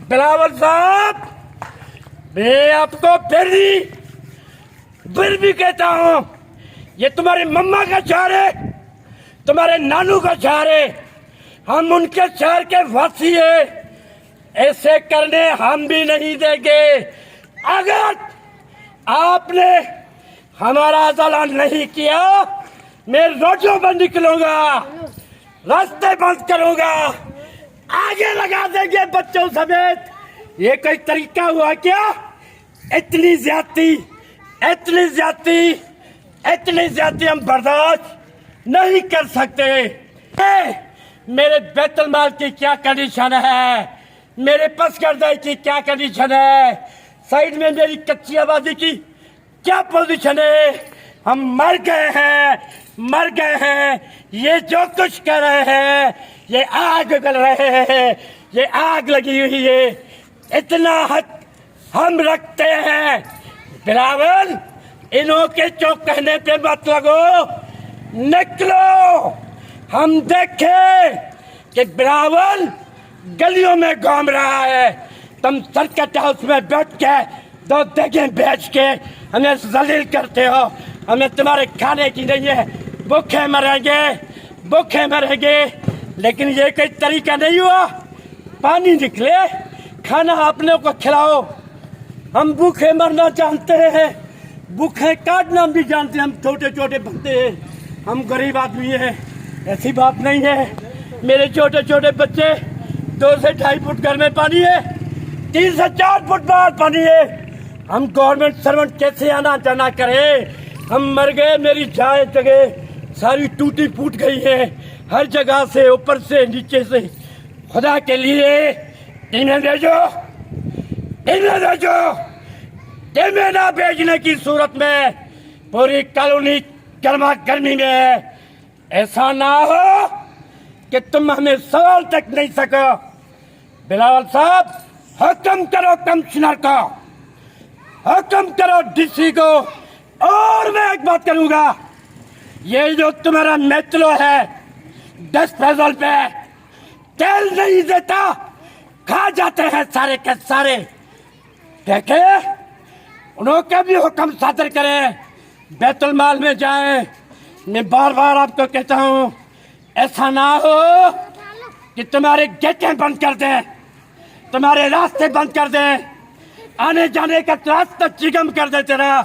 बिलावल साहब, मैं आपको फिर भी कहता हूं, ये तुम्हारी मम्मा का शहर है, तुम्हारे नानू का शहर है, हम उनके शहर के वासी है। ऐसे करने हम भी नहीं देंगे। अगर आपने हमारा ऐलान नहीं किया, मैं रोडों पर निकलूंगा, रास्ते बंद करूंगा, आगे लगा देंगे बच्चों समेत। ये कोई तरीका हुआ क्या? इतनी ज्यादती हम बर्दाश्त नहीं कर सकते। मेरे बैतुल माल की क्या कंडीशन है, मेरे पसगर्दाई की क्या कंडीशन है, साइड में मेरी कच्ची आबादी की क्या पोजीशन है। हम मर गए हैं। ये जो कुछ कर रहे हैं, ये आग उगल रहे हैं, ये आग लगी हुई है। इतना हक हम रखते हैं। बिलावल, इन्हों के जो कहने पे मत लगो, निकलो। हम देखें कि बिलावल गलियों में घूम रहा है, तुम सर्किट हाउस में बैठ के दो देगें बेच के हमें जलील करते हो। हमें तुम्हारे खाने की नहीं है, भूखे मरेंगे। लेकिन ये कोई तरीका नहीं हुआ। पानी निकले, खाना अपने को खिलाओ। हम भूखे मरना जानते हैं, भूखे काटना भी जानते हैं। हम छोटे छोटे बंदे हैं, हम गरीब आदमी हैं, ऐसी बात नहीं है। मेरे छोटे छोटे बच्चे 2 से 2.5 फुट घर में पानी है, 3 से 4 फुट बाहर पानी है। हम गवर्नमेंट सर्वेंट कैसे आना जाना करें? हम मर गए। मेरी जगह सारी टूटी फूट गई है, हर जगह से, ऊपर से नीचे से। खुदा के लिए इन्हें भेजो। इन्हें ना भेजने की सूरत में पूरी कॉलोनी गर्मा गर्मी में है। ऐसा ना हो कि तुम हमें सवाल तक नहीं सको। बिलावल साहब, हुक्म करो कमिश्नर को, हुक्म करो डीसी को। और मैं एक बात करूंगा, ये जो तुम्हारा मेट्रो है 10 फैजल पे तेल नहीं देता, खा जाते हैं सारे के सारे। देखे, उनका भी हुक्म सादर करें, बैतुल माल में जाएं। मैं बार बार आपको कहता हूं, ऐसा ना हो कि तुम्हारे गेटें बंद कर दें, तुम्हारे रास्ते बंद कर दें, आने जाने का रास्ता चिगम कर दे तेरा।